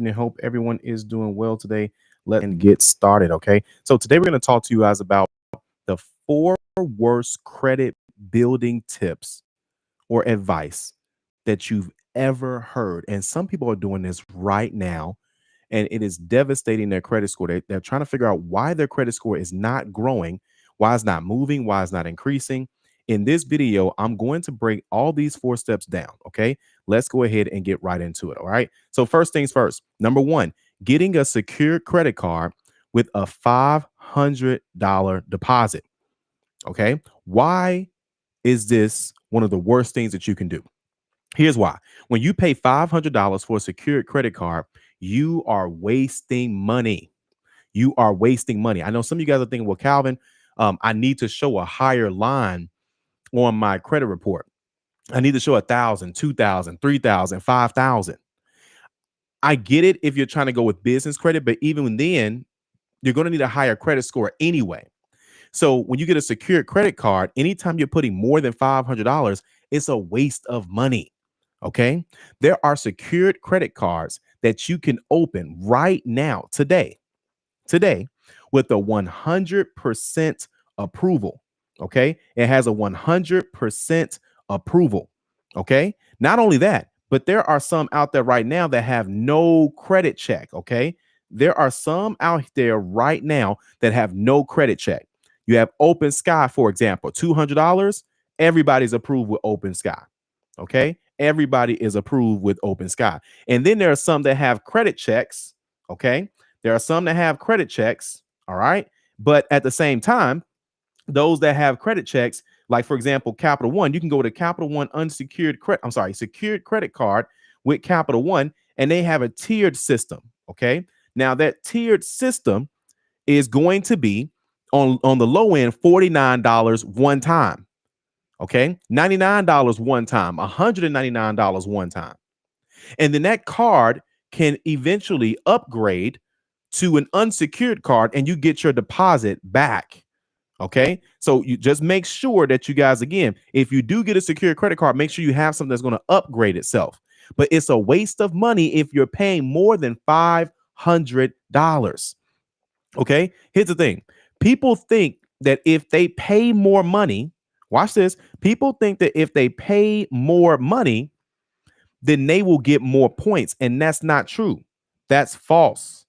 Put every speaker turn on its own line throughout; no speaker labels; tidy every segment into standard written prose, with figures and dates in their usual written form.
evening. Hope everyone is doing well today. Let's get started. Okay. So today we're going to talk to you guys about the four worst credit building tips or advice that you've ever heard. And some people are doing this right now, and it is devastating their credit score. They're trying to figure out why their credit score is not growing, why it's not moving, why it's not increasing. In this video, I'm going to break all these four steps down. Okay. Let's go ahead and get right into it. All right. So, first things first, number one, getting a secured credit card with a $500 deposit. Okay. Why is this one of the worst things that you can do? Here's why. When you pay $500 for a secured credit card, you are wasting money. You are wasting money. I know some of you guys are thinking, well, Calvin, I need to show a higher line on my credit report. I need to show 1,000, 2,000, 3,000, 5,000. I get it if you're trying to go with business credit, but even then, you're going to need a higher credit score anyway. So when you get a secured credit card, anytime you're putting more than $500, it's a waste of money. Okay. There are secured credit cards that you can open right now, today, with a 100% approval. Okay. It has a 100% approval. Okay. Not only that, but there are some out there right now that have no credit check. Okay. There are some out there right now that have no credit check. You have Open Sky, for example, $200. Everybody's approved with Open Sky. Okay. Everybody is approved with Open Sky. And then there are some that have credit checks. Okay. There are some that have credit checks. All right. But at the same time, those that have credit checks, like for example, Capital One, you can go to Capital One secured credit card with Capital One, and they have a tiered system. Okay. Now that tiered system is going to be on the low end, $49 one time. Okay. $99 one time, $199 one time. And then that card can eventually upgrade to an unsecured card and you get your deposit back. Okay. So you just make sure that you guys, again, if you do get a secured credit card, make sure you have something that's going to upgrade itself. But it's a waste of money if you're paying more than $500. Okay. Here's the thing. People think that if they pay more money, watch this. People think that if they pay more money, then they will get more points. And that's not true. That's false.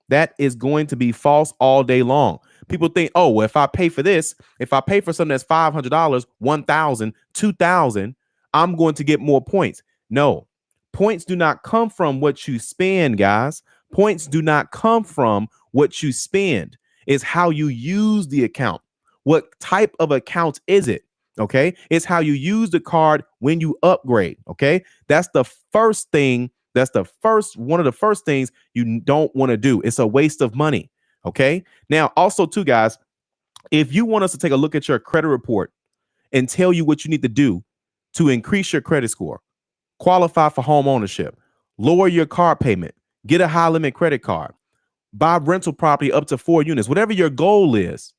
That is going to be false all day long. People think, oh, well, if I pay for this, if I pay for something that's $500, $1,000, $2,000, I'm going to get more points. No, points do not come from what you spend, guys. Points do not come from what you spend. It's how you use the account. What type of account is it? Okay. It's how you use the card when you upgrade. Okay. That's the first thing. That's one of the first things you don't want to do. It's a waste of money. Okay. Now, also, too, guys, if you want us to take a look at your credit report and tell you what you need to do to increase your credit score, qualify for home ownership, lower your car payment, get a high limit credit card, buy rental property up to 4 units, whatever your goal is,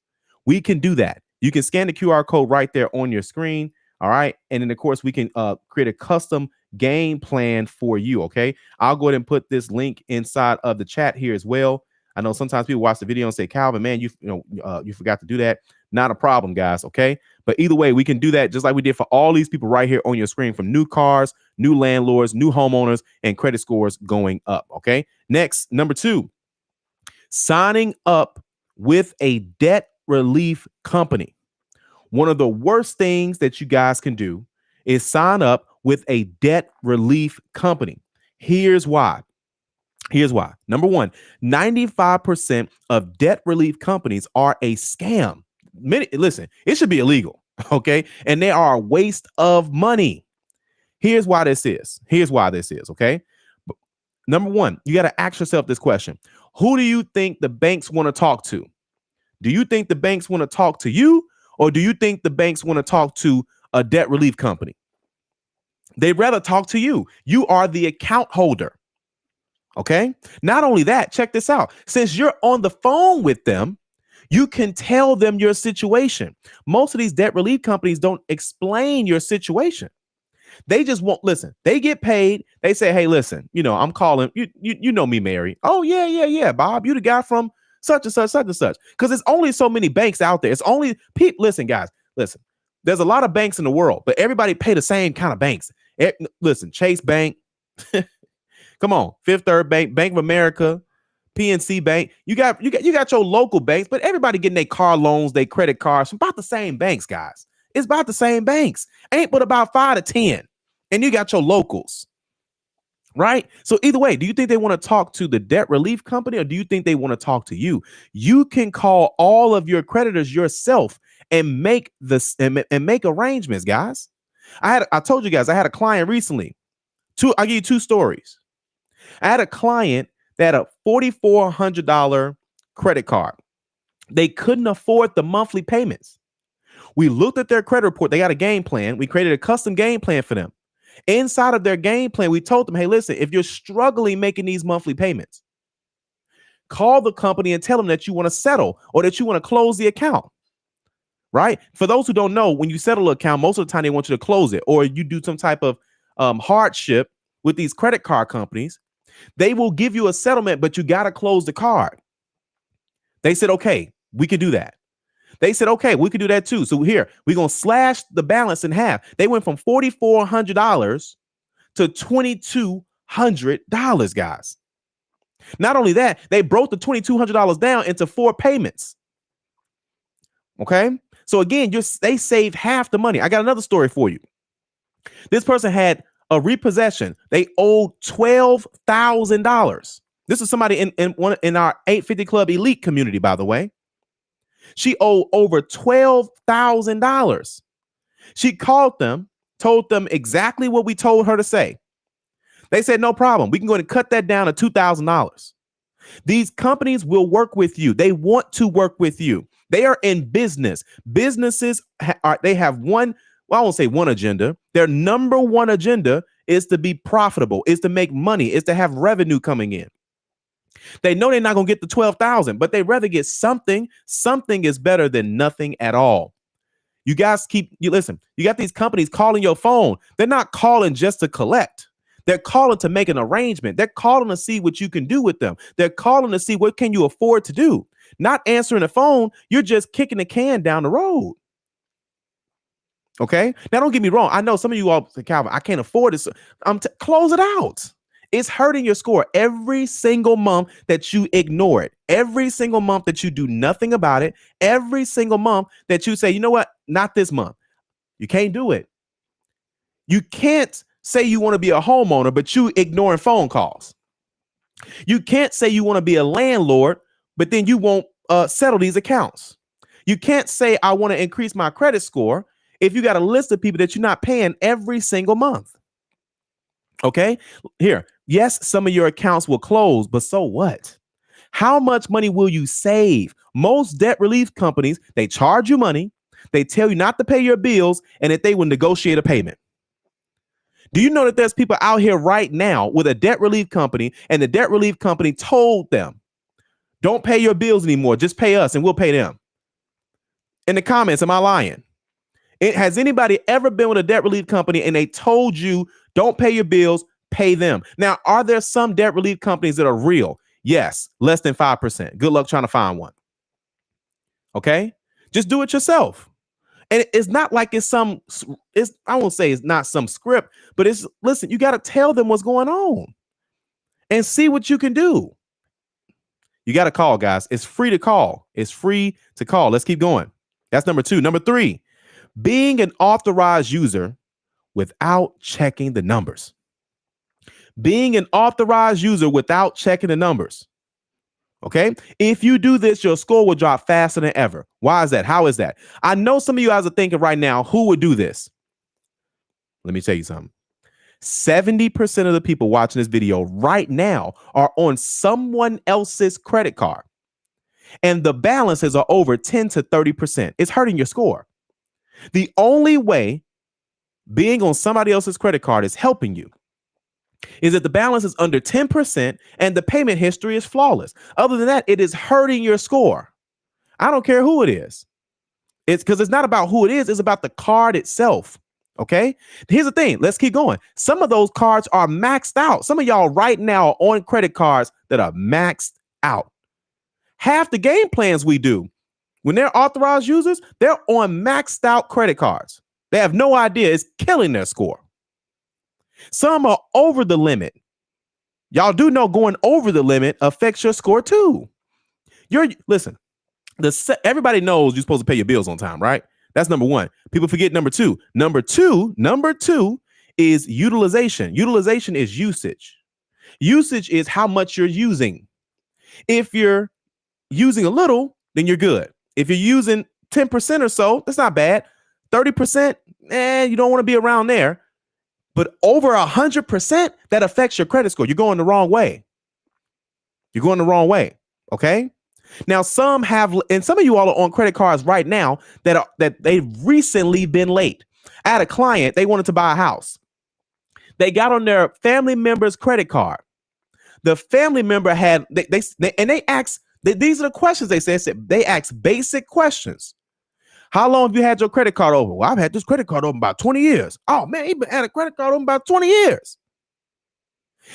we can do that. You can scan the QR code right there on your screen. All right. And then, of course, we can create a custom game plan for you. Okay. I'll go ahead and put this link inside of the chat here as well. I know sometimes people watch the video and say, Calvin, man, you forgot to do that. Not a problem, guys. Okay. But either way, we can do that just like we did for all these people right here on your screen, from new cars, new landlords, new homeowners, and credit scores going up. Okay. Next, number 2, signing up with a debt relief company. One of the worst things that you guys can do is sign up with a debt relief company. Here's why. Number one, 95% of debt relief companies are a scam. Listen, it should be illegal. Okay. And they are a waste of money. Here's why this is. Okay. Number one, you got to ask yourself this question. Who do you think the banks want to talk to? Do you think the banks want to talk to you, or do you think the banks want to talk to a debt relief company? They'd rather talk to you. You are the account holder. Okay. Not only that, check this out. Since you're on the phone with them, you can tell them your situation. Most of these debt relief companies don't explain your situation. They just won't listen. They get paid. They say, hey, listen, I'm calling you know me, Mary. Oh, yeah. Bob, you the guy from such and such, such and such. Because there's only so many banks out there. It's only people. Listen, guys, listen. There's a lot of banks in the world, but everybody pay the same kind of banks. Listen, Chase Bank, come on, Fifth Third Bank, Bank of America, PNC Bank. You got your local banks, but everybody getting their car loans, their credit cards from about the same banks, guys. It's about the same banks. Ain't but about 5 to 10. And you got your locals. Right? So either way, do you think they want to talk to the debt relief company or do you think they want to talk to you? You can call all of your creditors yourself and make this and make arrangements, guys. I told you guys I had a client recently. I'll give you 2 stories. I had a client that had a $4,400 credit card. They couldn't afford the monthly payments. We looked at their credit report. They got a game plan. We created a custom game plan for them. Inside of their game plan, we told them, hey, listen, if you're struggling making these monthly payments, call the company and tell them that you want to settle or that you want to close the account. Right? For those who don't know, when you settle an account, most of the time they want you to close it or you do some type of hardship with these credit card companies. They will give you a settlement, but you got to close the card. They said, okay, we can do that. They said, okay, we could do that too. So here, we're going to slash the balance in half. They went from $4,400 to $2,200, guys. Not only that, they broke the $2,200 down into 4 payments. Okay. So again, they saved half the money. I got another story for you. This person had a repossession. They owed $12,000. This is somebody in our 850 Club Elite community, by the way. She owed over $12,000. She called them, told them exactly what we told her to say. They said, no problem. We can go ahead and cut that down to $2,000. These companies will work with you. They want to work with you. They are in business. Businesses they have one, well, I won't say one agenda. Their number one agenda is to be profitable, is to make money, is to have revenue coming in. They know they're not going to get the 12,000, but they'd rather get something. Something is better than nothing at all. You guys listen, you got these companies calling your phone. They're not calling just to collect. They're calling to make an arrangement. They're calling to see what you can do with them. They're calling to see what can you afford to do. Not answering the phone. You're just kicking the can down the road. Okay. Now, don't get me wrong. I know some of you all say, Calvin, I can't afford this. Close it out. It's hurting your score every single month that you ignore it. Every single month that you do nothing about it. Every single month that you say, you know what? Not this month. You can't do it. You can't say you want to be a homeowner, but you ignoring phone calls. You can't say you want to be a landlord, but then you won't settle these accounts. You can't say I want to increase my credit score if you got a list of people that you're not paying every single month. Okay, here. Yes, some of your accounts will close, but so what? How much money will you save? Most debt relief companies, they charge you money. They tell you not to pay your bills and that they will negotiate a payment. Do you know that there's people out here right now with a debt relief company and the debt relief company told them, don't pay your bills anymore. Just pay us and we'll pay them. In the comments, am I lying? Has anybody ever been with a debt relief company and they told you don't pay your bills, pay them? Now, are there some debt relief companies that are real? Yes, less than 5%. Good luck trying to find one. Okay, just do it yourself. And it's not like I won't say it's not some script, but listen, you got to tell them what's going on and see what you can do. You got to call, guys. It's free to call. It's free to call. Let's keep going. That's number 2. Number 3, being an authorized user without checking the numbers. Being an authorized user without checking the numbers. Okay. If you do this, your score will drop faster than ever. Why is that? How is that? I know some of you guys are thinking right now, who would do this? Let me tell you something. 70% of the people watching this video right now are on someone else's credit card. And the balances are over 10 to 30%. It's hurting your score. The only way being on somebody else's credit card is helping you is that the balance is under 10% and the payment history is flawless. Other than that, it is hurting your score. I don't care who it is. It's because it's not about who it is. It's about the card itself. Okay. Here's the thing. Let's keep going. Some of those cards are maxed out. Some of y'all right now are on credit cards that are maxed out. Half the game plans we do, when they're authorized users, they're on maxed out credit cards. They have no idea it's killing their score. Some are over the limit. Y'all do know going over the limit affects your score too. Listen, everybody knows you're supposed to pay your bills on time, right? That's number one. People forget number two. Number two is utilization. Utilization is usage. Usage is how much you're using. If you're using a little, then you're good. If you're using 10% or so, that's not bad. 30%, you don't want to be around there. But over 100%, that affects your credit score. You're going the wrong way. You're going the wrong way. Okay. Now, some have, and some of you all are on credit cards right now that they've recently been late. I had a client, they wanted to buy a house. They got on their family member's credit card. The family member had, they asked, these are the questions they said. They asked basic questions. How long have you had your credit card open? Well, I've had this credit card open about 20 years. Oh, man, you've had a credit card open about 20 years.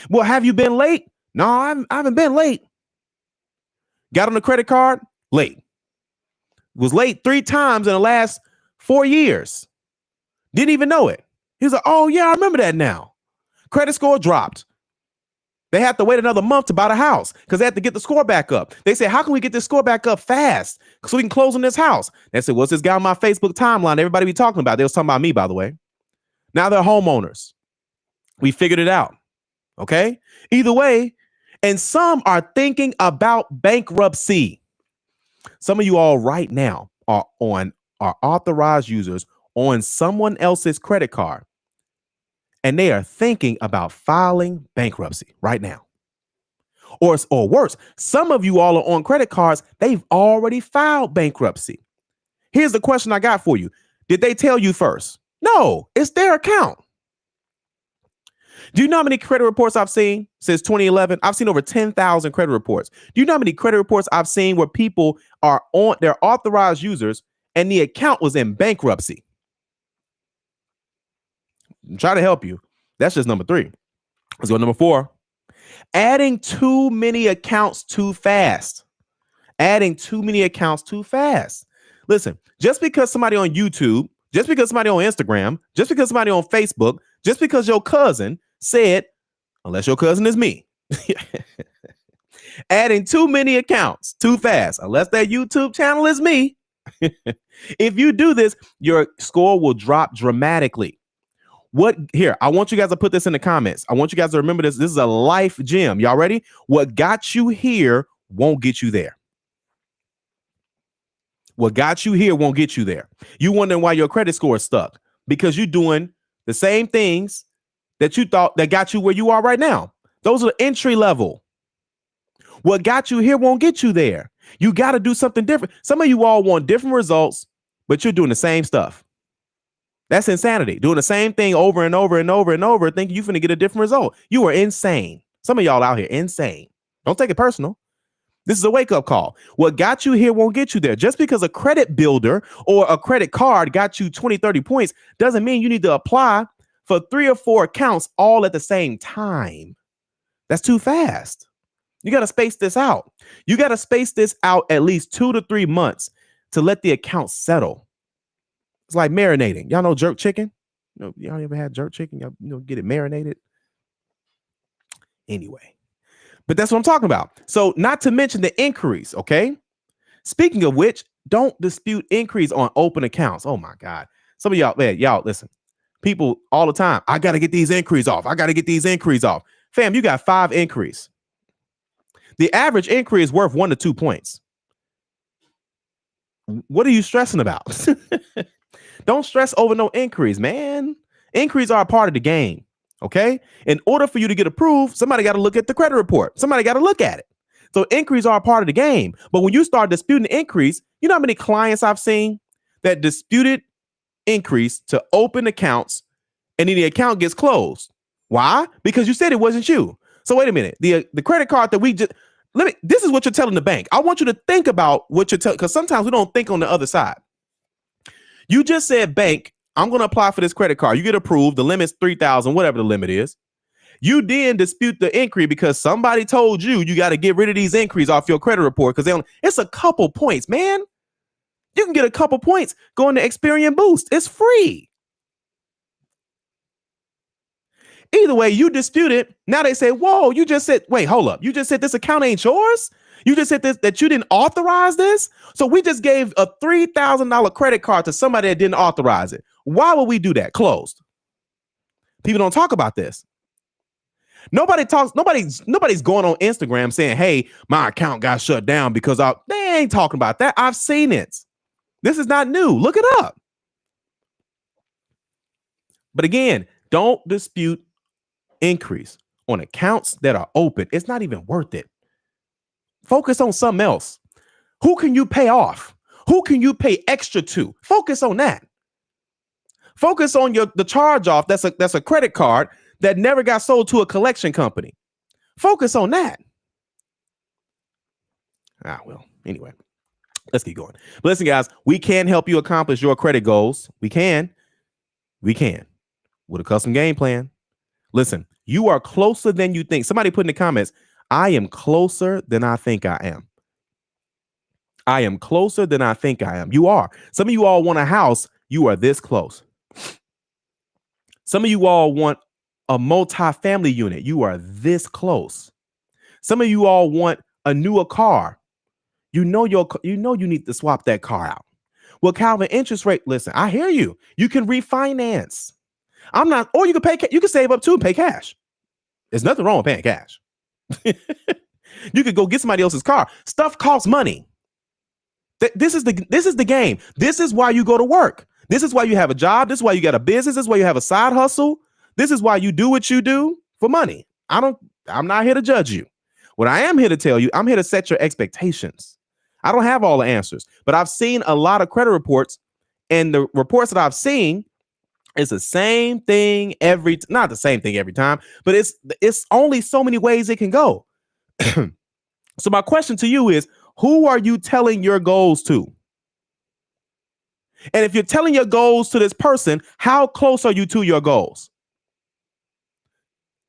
Well, have you been late? No, I haven't been late. Got on the credit card, late. Was late 3 times in the last 4 years. Didn't even know it. He was like, oh, yeah, I remember that now. Credit score dropped. They had to wait another month to buy the house because they had to get the score back up. They said, how can we get this score back up fast so we can close on this house? They said, what's this guy on my Facebook timeline everybody be talking about? They was talking about me, by the way. Now they're homeowners. We figured it out. Okay. Either way. And some are thinking about bankruptcy. Some of you all right now are authorized users on someone else's credit card. And they are thinking about filing bankruptcy right now. Or worse, some of you all are on credit cards. They've already filed bankruptcy. Here's the question I got for you. Did they tell you first? No, it's their account. Do you know how many credit reports I've seen since 2011? I've seen over 10,000 credit reports. Do you know how many credit reports I've seen where people are on their authorized users and the account was in bankruptcy? I'm trying to help you. That's just number 3. Let's go to number 4. Adding too many accounts too fast. Adding too many accounts too fast. Listen, just because somebody on YouTube, just because somebody on Instagram, just because somebody on Facebook, just because your cousin said, unless your cousin is me, adding too many accounts too fast, unless that YouTube channel is me. If you do this, your score will drop dramatically. I want you guys to put this in the comments. I want you guys to remember this. This is a life gem. Y'all ready? What got you here won't get you there. What got you here won't get you there. You wondering why your credit score is stuck because you're doing the same things that you thought that got you where you are right now. Those are the entry level. What got you here won't get you there. You got to do something different. Some of you all want different results, but you're doing the same stuff. That's insanity. Doing the same thing over and over and over and over, thinking you're going to get a different result. You are insane. Some of y'all out here insane. Don't take it personal. This is a wake-up call. What got you here won't get you there. Just because a credit builder or a credit card got you 20, 30 points doesn't mean you need to apply for 3 or 4 accounts all at the same time. That's too fast. You got to space this out. You got to space this out at least 2 to 3 months to let the account settle. It's like marinating. Y'all know jerk chicken? Y'all ever had jerk chicken? Y'all get it marinated? Anyway. But that's what I'm talking about. So not to mention the inquiries, okay? Speaking of which, don't dispute inquiries on open accounts. Oh, my God. Some of y'all, man, y'all, listen. People all the time, I got to get these inquiries off. I got to get these inquiries off. Fam, you got 5 inquiries. The average inquiry is worth 1 to 2 points. What are you stressing about? Don't stress over no inquiries, man. Inquiries are a part of the game. Okay. In order for you to get approved, somebody got to look at the credit report. Somebody got to look at it. So inquiries are a part of the game. But when you start disputing inquiries, you know how many clients I've seen that disputed inquiries to open accounts and then the account gets closed. Why? Because you said it wasn't you. So wait a minute. The credit card that we just this is what you're telling the bank. I want you to think about what you're telling, because sometimes we don't think on the other side. You just said, bank, I'm going to apply for this credit card. You get approved. The limit's 3,000, whatever the limit is. You then dispute the inquiry because somebody told you got to get rid of these inquiries off your credit report because it's a couple points, man. You can get a couple points going to Experian Boost. It's free. Either way, you dispute it. Now they say, whoa, you just said, wait, hold up. You just said this account ain't yours? You just said this, that you didn't authorize this? So we just gave a $3,000 credit card to somebody that didn't authorize it. Why would we do that? Closed. People don't talk about this. Nobody's going on Instagram saying, hey, my account got shut down because they ain't talking about that. I've seen it. This is not new. Look it up. But again, don't dispute increase on accounts that are open. It's not even worth it. Focus on something else. Who can you pay off? Who can you pay extra to? Focus on that. Focus on the charge off. That's a credit card that never got sold to a collection company. Focus on that. Well, anyway, let's keep going. But listen, guys, we can help you accomplish your credit goals. We can with a custom game plan. Listen, you are closer than you think. Somebody put in the comments, I am closer than I think I am. I am closer than I think I am. You are. Some of you all want a house. You are this close. Some of you all want a multi-family unit. You are this close. Some of you all want a newer car. You know you need to swap that car out. Well, Calvin, interest rate. Listen, I hear you. You can refinance. Or you can pay. You can save up too and pay cash. There's nothing wrong with paying cash. You could go get somebody else's car. Stuff costs money. This is the game. This is why you go to work. This is why you have a job. This is why you got a business. This is why you have a side hustle. This is why you do what you do for money. I'm not here to judge you. What I am here to tell you, I'm here to set your expectations. I don't have all the answers, but I've seen a lot of credit reports, and the reports that I've seen, it's the same thing not the same thing every time, but it's only so many ways it can go. So my question to you is, who are you telling your goals to? And if you're telling your goals to this person, how close are you to your goals?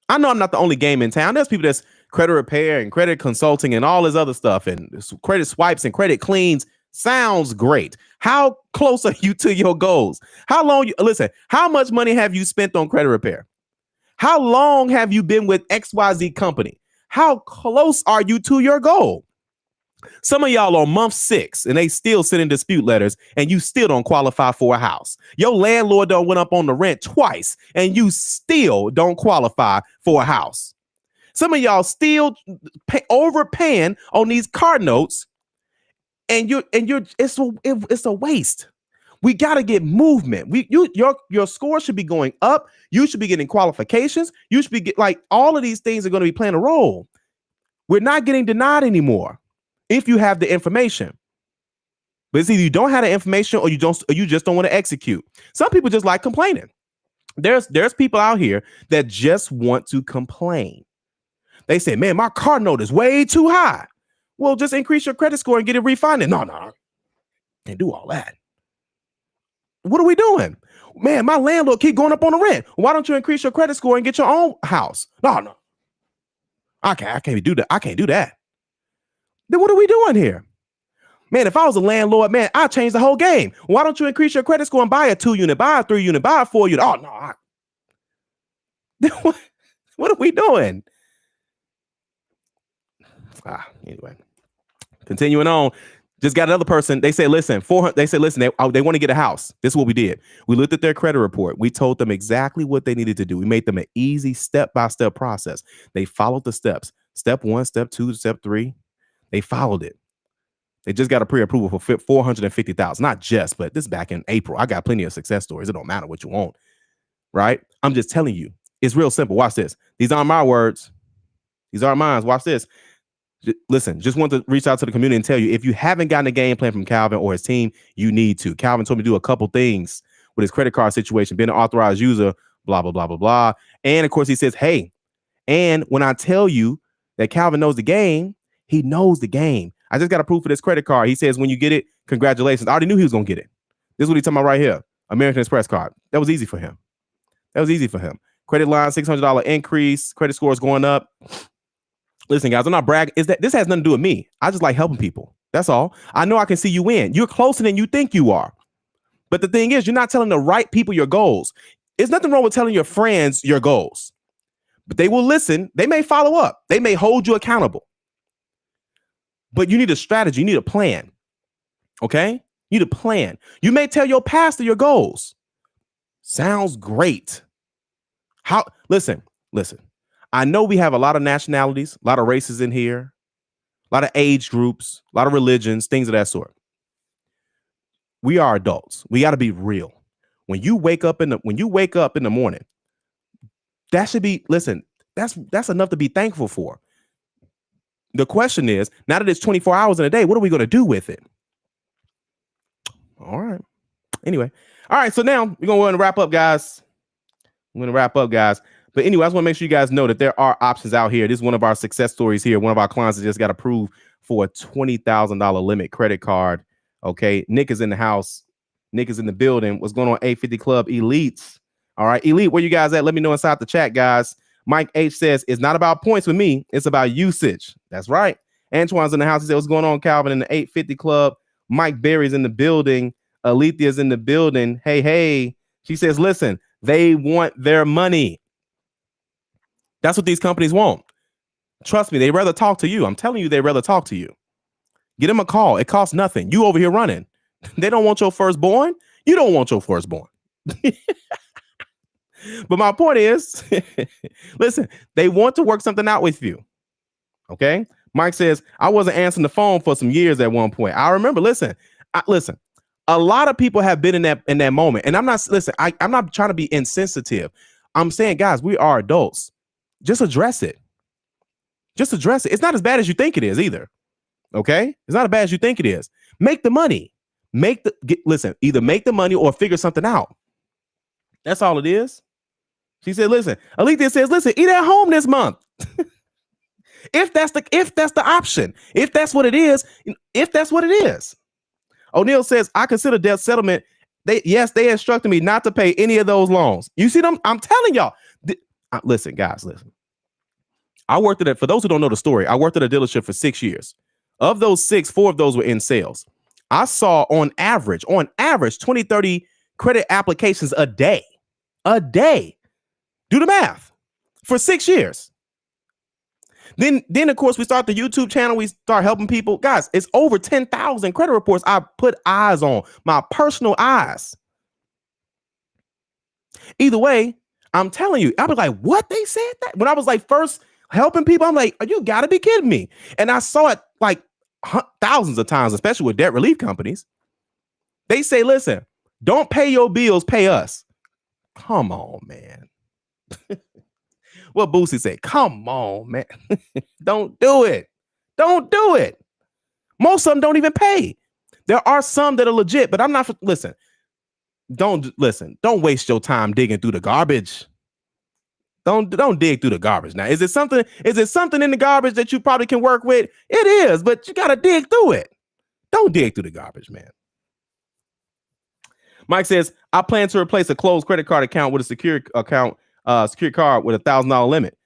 I know I'm not the only game in town. There's people that's credit repair and credit consulting and all this other stuff and credit swipes and credit cleans. Sounds great. How close are you to your goals? How much money have you spent on credit repair? How long have you been with XYZ company? How close are you to your goal? Some of y'all on month 6 and they still sending dispute letters and you still don't qualify for a house. Your landlord done went up on the rent twice and you still don't qualify for a house. Some of y'all still overpaying on these car notes and it's a waste. We got to get movement. Your score should be going up. You should be getting qualifications. You should be all of these things are going to be playing a role. We're not getting denied anymore if you have the information. But it's either you don't have the information or you just don't want to execute. Some people just like complaining. There's people out here that just want to complain. They say, man, my car note is way too high. Well, just increase your credit score and get it refinanced. No, can't do all that. What are we doing? Man, my landlord keep going up on the rent. Why don't you increase your credit score and get your own house? No. I can't do that. I can't do that. Then what are we doing here? Man, if I was a landlord, man, I'd change the whole game. Why don't you increase your credit score and buy a 2-unit, buy a 3-unit, buy a 4-unit? Oh, no. What are we doing? Anyway, continuing on. Just got another person. They say, listen, they want to get a house. This is what we did. We looked at their credit report. We told them exactly what they needed to do. We made them an easy step-by-step process. They followed the steps. Step 1, step 2, step 3. They followed it. They just got a pre-approval for $450,000. Not just, but this is back in April. I got plenty of success stories. It don't matter what you want, right? I'm just telling you. It's real simple. Watch this. These aren't my words. These aren't mine. Watch this. Listen, just want to reach out to the community and tell you, if you haven't gotten a game plan from Calvin or his team, you need to. Calvin told me to do a couple things with his credit card situation, being an authorized user, blah, blah, blah, blah, blah. And of course, he says, hey, and when I tell you that Calvin knows the game, he knows the game. I just got approved for this credit card. He says, when you get it, congratulations. I already knew he was going to get it. This is what he's talking about right here. American Express card. That was easy for him. Credit line, $600 increase. Credit score is going up. Listen, guys, I'm not bragging. This has nothing to do with me. I just like helping people. That's all. I know I can see you win. You're closer than you think you are. But the thing is, you're not telling the right people your goals. There's nothing wrong with telling your friends your goals. But they will listen. They may follow up. They may hold you accountable. But you need a strategy. You need a plan. Okay? You need a plan. You may tell your pastor your goals. Sounds great. Listen. I know we have a lot of nationalities, a lot of races in here, a lot of age groups, a lot of religions, things of that sort. We are adults. We got to be real. When you wake up in the morning, that should be, listen, that's enough to be thankful for. The question is, now that it's 24 hours in a day, what are we going to do with it? All right. Anyway. All right. So now we're going to wrap up, guys. But anyway, I just want to make sure you guys know that there are options out here. This is one of our success stories here. One of our clients that just got approved for a $20,000 limit credit card. Okay. Nick is in the house. Nick is in the building. What's going on, 850 Club Elites? All right. Elite, where you guys at? Let me know inside the chat, guys. Mike H says, it's not about points with me. It's about usage. That's right. Antoine's in the house. He said, what's going on, Calvin, in the 850 Club? Mike Berry's in the building. Alethea's in the building. Hey. She says, listen, they want their money. That's what these companies want. Trust me, they'd rather talk to you. I'm telling you, they'd rather talk to you. Get them a call. It costs nothing. You over here running. They don't want your firstborn. You don't want your firstborn. But my point is, listen, they want to work something out with you. Okay. Mike says, I wasn't answering the phone for some years at one point. I remember, listen, a lot of people have been in that moment. And I'm not trying to be insensitive. I'm saying, guys, we are adults. Just address it. It's not as bad as you think it is either. Okay. It's not as bad as you think it is. Make the money. Either make the money or figure something out. That's all it is. She said, listen, Alethea says, listen, eat at home this month. If that's the option, if that's what it is. O'Neill says, I consider debt settlement. They instructed me not to pay any of those loans. You see them? I'm telling y'all. Listen, guys, listen. For those who don't know the story, I worked at a dealership for 6 years. Of those 6, 4 of those were in sales. I saw on average 20, 30 credit applications a day. Do the math for 6 years. Then of course we start the YouTube channel. We start helping people. Guys, it's over 10,000 credit reports I put eyes on, my personal eyes. Either way, I'm telling you, I was like, what? They said that? When I was like first helping people, I'm like, you gotta be kidding me. And I saw it like thousands of times, especially with debt relief companies. They say, listen, don't pay your bills, pay us. Come on, man. What Boosie said, come on, man. Don't do it. Most of them don't even pay. There are some that are legit, but I'm not. Don't waste your time digging through the garbage. Don't dig through the garbage. Now, is it something in the garbage that you probably can work with? It is, but you got to dig through it. Don't dig through the garbage, man. Mike says, I plan to replace a closed credit card account with a secure card with a $1,000 limit.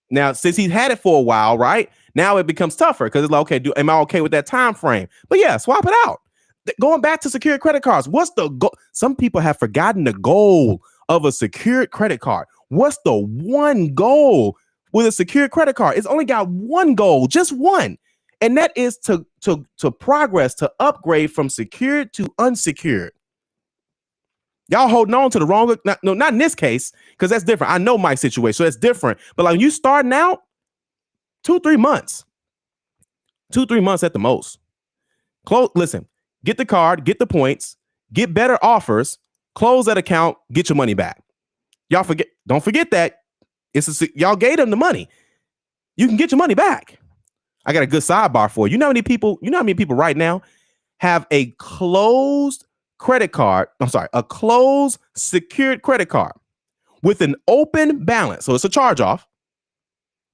Now, since he's had it for a while, right? Now it becomes tougher because it's like, okay, am I okay with that time frame? But yeah, swap it out. Going back to secured credit cards, what's the goal? Some people have forgotten the goal of a secured credit card. What's the one goal with a secured credit card? It's only got one goal, just one. And that is to progress, to upgrade from secured to unsecured. Y'all holding on to the wrong. No, not in this case, because that's different. I know my situation, so that's different. But like when you starting out, 2-3 months. 2-3 months at the most. Listen, get the card, get the points, get better offers, close that account, get your money back. Don't forget that. Y'all gave them the money. You can get your money back. I got a good sidebar for you. You know how many people right now have a closed credit card? I'm sorry, a closed secured credit card with an open balance. So it's a charge off.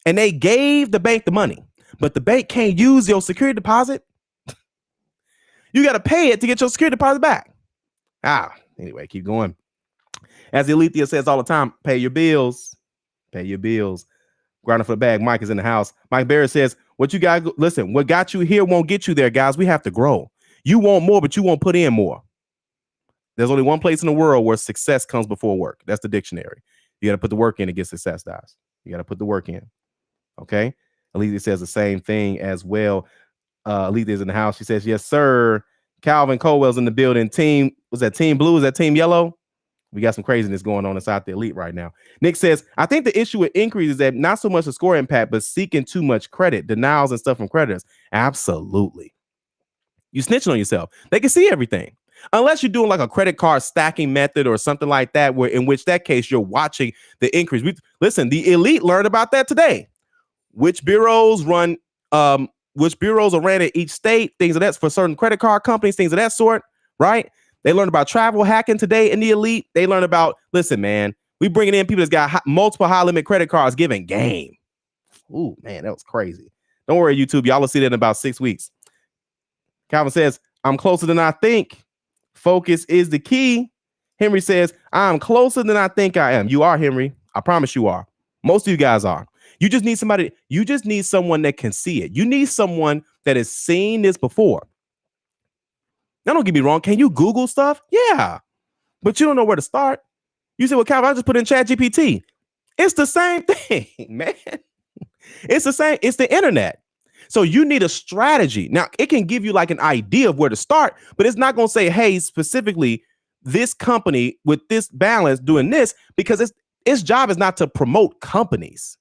And they gave the bank the money, but the bank can't use your security deposit. You got to pay it to get your security deposit back. Anyway, keep going. As Alethea says all the time, pay your bills. Pay your bills. Grinding for the bag. Mike is in the house. Mike Barrett says, what you got? Listen, what got you here won't get you there, guys. We have to grow. You want more, but you won't put in more. There's only one place in the world where success comes before work. That's the dictionary. You got to put the work in to get success, guys. You got to put the work in. Okay. Alethea says the same thing as well. Alethea is in the house. She says, yes, sir. Calvin Colwell's in the building. Team, was that Team Blue? Is that Team Yellow? We got some craziness going on inside the elite right now. Nick says, I think the issue with increase is that not so much the score impact, but seeking too much credit, denials and stuff from creditors. Absolutely. You snitching on yourself. They can see everything. Unless you're doing like a credit card stacking method or something like that, where in which that case you're watching the increase. Listen, the elite learned about that today. Which bureaus are ran in each state, things of that for certain credit card companies, things of that sort, right? They learned about travel hacking today in the elite. They learned about, listen, man, we bringing in people that's got multiple high limit credit cards giving game. Ooh, man, that was crazy. Don't worry, YouTube. Y'all will see that in about 6 weeks. Calvin says, I'm closer than I think. Focus is the key. Henry says, I'm closer than I think I am. You are, Henry. I promise you are. Most of you guys are. You just need somebody. You just need someone that can see it. You need someone that has seen this before. Now, don't get me wrong. Can you Google stuff? Yeah. But you don't know where to start. You say, well, Calvin, I just put in ChatGPT. It's the same thing, man. It's the same. It's the internet. So you need a strategy. Now, it can give you like an idea of where to start, but it's not going to say, hey, specifically this company with this balance doing this, because its job is not to promote companies.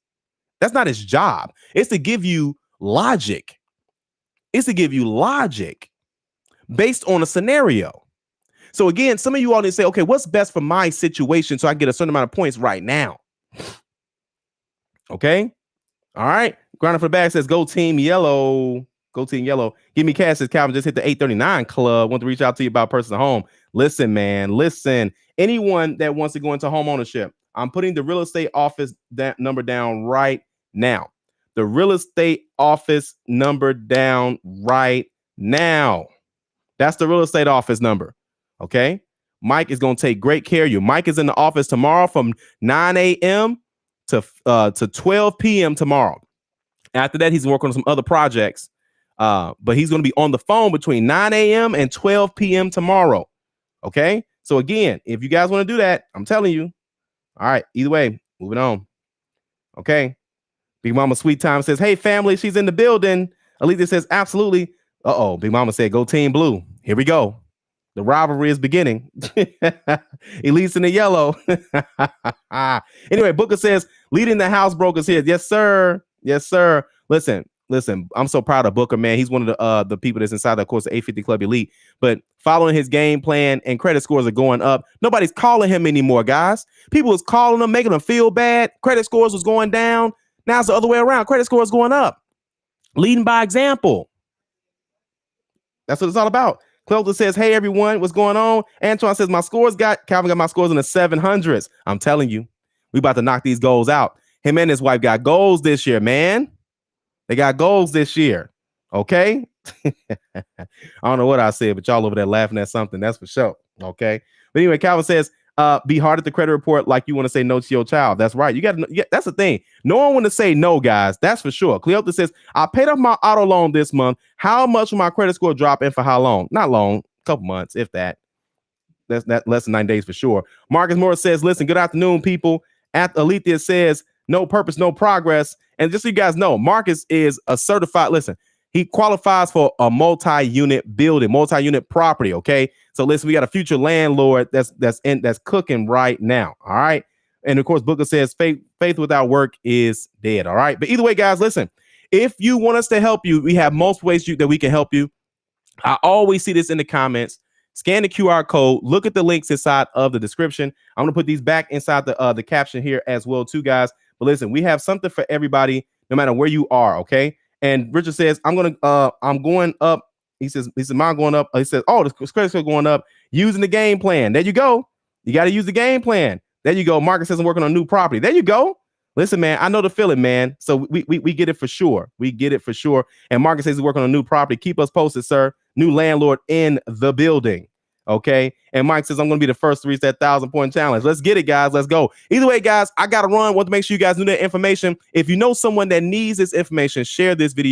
That's not its job. It's to give you logic. It's to give you logic based on a scenario. So again, some of you all need to say, okay, what's best for my situation so I get a certain amount of points right now? Okay. All right. Grinding for the bag says, go Team Yellow. Go Team Yellow. Give me cash. Says Calvin just hit the 839 club. Want to reach out to you about personal home. Listen, man. Listen. Anyone that wants to go into home ownership, I'm putting the real estate office number down right now. The real estate office number down right now. That's the real estate office number. Okay. Mike is going to take great care of you. Mike is in the office tomorrow from 9 a.m. to 12 p.m. tomorrow. After that, he's working on some other projects. But he's going to be on the phone between 9 a.m. and 12 p.m. tomorrow. Okay. So again, if you guys want to do that, I'm telling you. All right. Either way, moving on. Okay. Big Mama Sweet Time says, hey, family, she's in the building. Alethea says, absolutely. Uh-oh. Big Mama said, go Team Blue. Here we go. The rivalry is beginning. Elise in the yellow. Anyway, Booker says, leading the house brokers here. Yes, sir. Yes, sir. Listen. I'm so proud of Booker, man. He's one of the people that's inside, of course, the 850 Club Elite. But following his game plan and credit scores are going up. Nobody's calling him anymore, guys. People was calling him, making him feel bad. Credit scores was going down. Now it's the other way around. Credit scores going up. Leading by example. That's what it's all about. Clelton says, hey, everyone, what's going on? Antoine says, Calvin got my scores in the 700s. I'm telling you, we about to knock these goals out. Him and his wife got goals this year, man. They got goals this year. Okay. I don't know what I said, but y'all over there laughing at something. That's for sure. Okay. But anyway, Calvin says, be hard at the credit report like you want to say no to your child. That's right. You got to, that's the thing. No one want to say no, guys. That's for sure. Cleota says, I paid off my auto loan this month. How much will my credit score drop and for how long? Not long, a couple months, if that. That's less than 9 days for sure. Marcus Morris says, listen, good afternoon, people. Alethea says, no purpose, no progress. And just so you guys know, Marcus is a certified, listen, he qualifies for a multi-unit building, multi-unit property. Okay. So listen, we got a future landlord that's cooking right now. All right. And of course, Booker says faith without work is dead. All right. But either way, guys, listen, if you want us to help you, we have multiple ways that we can help you. I always see this in the comments. Scan the QR code. Look at the links inside of the description. I'm going to put these back inside the caption here as well, too, guys. But listen, we have something for everybody, no matter where you are. Okay. And Richard says, I'm going up. He says, mine going up. He says, oh, the credit score going up using the game plan. There you go. You got to use the game plan. There you go. Marcus says I'm working on new property. There you go. Listen, man, I know the feeling, man. So we get it for sure. We get it for sure. And Marcus says he's working on new property. Keep us posted, sir. New landlord in the building. Okay. And Mike says, I'm going to be the first to reach that 1,000-point challenge. Let's get it, guys. Let's go. Either way, guys, I got to run. Want to make sure you guys knew that information. If you know someone that needs this information, share this video